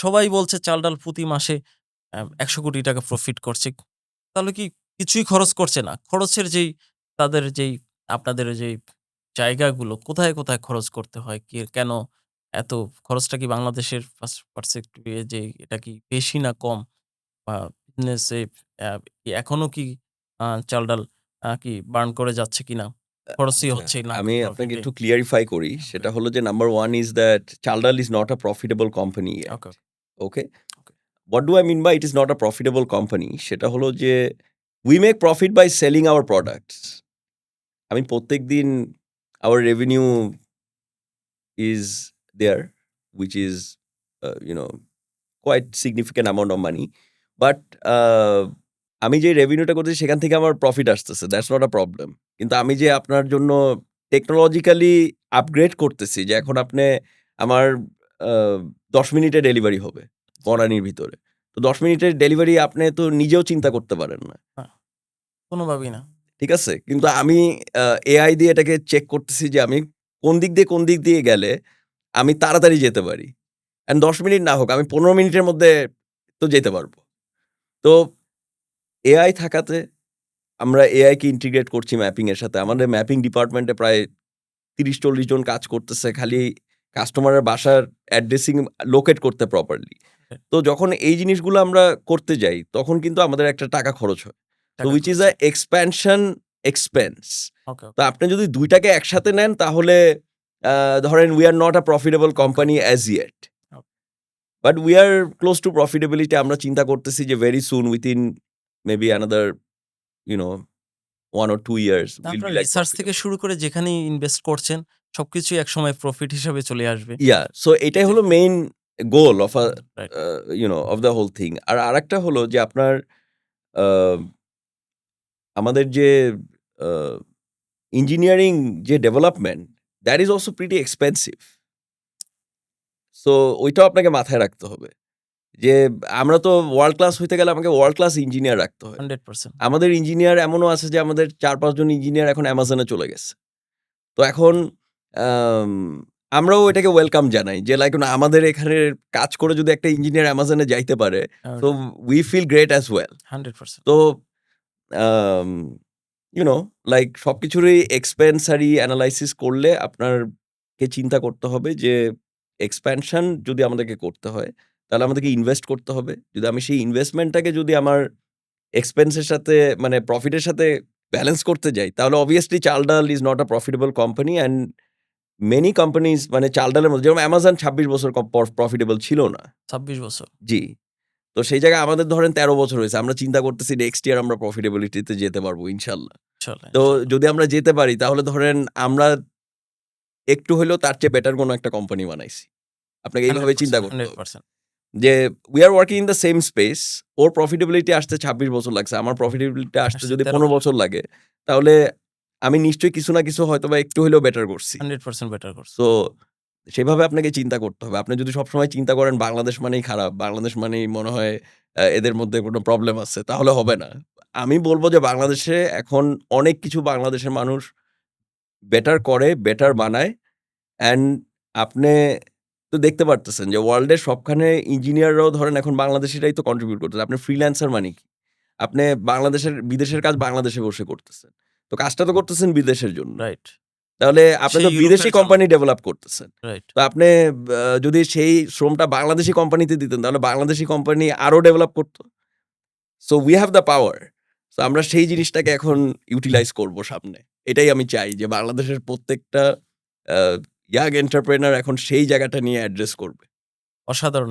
সবাই বলছে চাল ডাল প্রতি মাসে ১০০ কোটি টাকা প্রফিট করছে। তাহলে কি কিছুই খরচ করছে না? খরচের যেই তাদের যেই আপনাদের যেই জায়গাগুলো কোথায়, কোথায় খরচ করতে হয়? কেন এত খরচটা কি বাংলাদেশের পার্সপেক্টিভ এ যে এটা কি বেশি না কম? বা বিজনেসে এখনো কি চাল-ডাল কি বার্ন করে যাচ্ছে কিনা? খরচই আচ্ছা, হচ্ছে না আমি আপনাকে প্রফিটে। একটু ক্লিয়ারিফাই করি। ওকে, সেটা হলো যে number 1 is that চাল-ডাল is not a profitable company yet. Okay, Okay? Okay. What do I mean by it is not a profitable company? সেটা হলো যে we make profit by selling our products. I mean প্রত্যেকদিন our revenue is there, which is, quite significant amount of money. But আমি যে রেভিনিউটা করতেছি সেখান থেকে আমার প্রফিট আসতেছে। That's not a problem. কিন্তু আমি যে আপনার জন্য টেকনোলজিক্যালি আপগ্রেড করতেছি যে এখন আপনি আমার আ ১০ মিনিটে ডেলিভারি হবে জি, বনানীর ভিতরে। তো ১০ মিনিটের ডেলিভারি আপনি তো নিজেও চিন্তা করতে পারেন না। না, কোনোভাবেই না। ঠিক আছে? কিন্তু আমি এআই দিয়ে এটাকে চেক করতেছি যে আমি কোন দিক দিয়ে গেলে আমি তাড়াতাড়ি যেতে পারি। অ্যান্ড ১০ মিনিট না হোক, আমি ১৫ মিনিটের মধ্যে তো যেতে পারবো। তো এআই থাকাতে আমরা এআই কে ইন্টিগ্রেট করছি ম্যাপিং এর সাথে। আমাদের ম্যাপিং ডিপার্টমেন্টে প্রায় ৩০-৪০ জন কাজ করতেছে খালি কাস্টমারের বাসার অ্যাড্রেসিং লোকেট করতে প্রপারলি। তো যখন এই জিনিসগুলো আমরা করতে যাই, তখন কিন্তু আমাদের একটা টাকা খরচ হয়। তো টাকা হুইচ ইস খরচ আ হয়। Expansion expense. ওকে, তো ওকে। আপনি যদি ২ টাকে একসাথে নেন তাহলে ধরেন we are not a profitable okay, company as yet. Okay. But we are close to profitability. আমরা চিন্তা করতেছি যে very soon within maybe another, you know, 1 or 2 years তা we'll আপনার be like রিসার্চ থেকে profitable. শুরু করে যেখানেই ইনভেস্ট করছেন সবকিছুই একসময় প্রফিট হিসাবে চলে আসবে। Yeah, so এটাই এতে হলো main goal of right. of the whole thing. আর আরেকটা হলো যে আপনার আ আমাদের যে আ ইঞ্জিনিয়ারিং যে development that is also pretty expensive. So ওইটাও আপনাকে মাথায় রাখতে হবে। যে আমরা তো ওয়ার্ল্ড ক্লাস হইতে গেলে আমাকে ওয়ার্ল্ড ক্লাস ইঞ্জিনিয়ার রাখতে হয়। 100% আমাদের ইঞ্জিনিয়ার এমনও আছে যে আমাদের ৪-৫ জন ইঞ্জিনিয়ার এখন অ্যামাজনে চলে গেছে। তো এখন আম আমরাও এটাকে ওয়েলকাম জানাই যে লাইক আমাদের এখানের কাজ করে যদি একটা ইঞ্জিনিয়ার অ্যামাজনে যাইতে পারে, so we feel great as well. 100% তো আম ইউ নো লাইক সবকিছুরই এক্সপেন্সারি এনালাইসিস করলে আপনারকে চিন্তা করতে হবে যে এক্সপ্যানশন যদি আমাদেরকে করতে হয়, তাহলে আমাদেরকে ইনভেস্ট করতে হবে। যদি আমি সেই ইনভেস্টমেন্টটাকে যদি আমার এক্সপেন্সের সাথে মানে প্রফিটের সাথে ব্যালেন্স করতে যাই, তাহলে অবভিয়াসলি চাল-ডাল is not a profitable company and many companies মানে চাল-ডালের মধ্যে যেরকম অ্যামাজন ২৬ বছর প্রফিটেবল ছিল না। ২৬ বছর। জি। তো সেই জায়গায় আমাদের ধরেন ১৩ বছর হয়েছে। আমরা চিন্তা করতেছি নেক্সট ইয়ার আমরা প্রফিটেবিলিটি তে যেতে পারবো ইনশাল্লাহ। ইনশাআল্লাহ, তো ইনশাআল্লাহ। যদি আমরা যেতে পারি তাহলে ধরেন আমরা একটু হইলেও তার চেয়ে বেটার কোনো একটা কোম্পানি বানাইছি। আপনাকে এইভাবে চিন্তা 100%, করতে হবে। 100%। যে we are working in the same space. Or profitability আসতে ২৬ বছর লাগছে। আমার প্রফিটেবিলিটি আসতে আসছে যদি ১৩ ১৫ বছর। বছর লাগে, তাহলে আমি নিশ্চয়ই কিছু না কিছু হয়তোবা একটু হইলেও বেটার করছি। 100% বেটার করছে। সো সেভাবে আপনাকে চিন্তা করতে হবে। আপনি যদি সবসময় চিন্তা করেন বাংলাদেশ মানেই খারাপ, বাংলাদেশ মানেই মনে হয় এদের মধ্যে কোনো প্রবলেম আছে, তাহলে হবে না। আমি বলব যে বাংলাদেশে এখন অনেক কিছু বাংলাদেশের মানুষ বেটার করে, বেটার বানায়। অ্যান্ড আপনি তো দেখতে পারতেছেন যে ওয়ার্ল্ডের সবখানে ইঞ্জিনিয়াররাও ধরেন এখন বাংলাদেশিরাই তো কন্ট্রিবিউট করতেছে। আপনি ফ্রিল্যান্সার মানে কি? আপনি বিদেশের কাজ বাংলাদেশে বসে করতেছেন। তো কাজটা তো করতেছেন বিদেশের জন্য। রাইট। তাহলে আপনি সেই তো বিদেশি ইউরোপের জন্য। কোম্পানি ডেভেলপ করতেছেন। রাইট। তো আপনি যদি সেই শ্রমটা বাংলাদেশি কোম্পানিতে দিতেন তাহলে বাংলাদেশি কোম্পানি আরো ডেভেলপ করত। So we have the power. So আমরা সেই জিনিসটাকে এখন ইউটিলাইজ করব সামনে। এটাই আমি চাই যে বাংলাদেশের প্রত্যেকটা আ ইয়াং এন্টারপ্রেনার এখন সেই জায়গাটা নিয়ে অ্যাড্রেস করবে। অসাধারণ।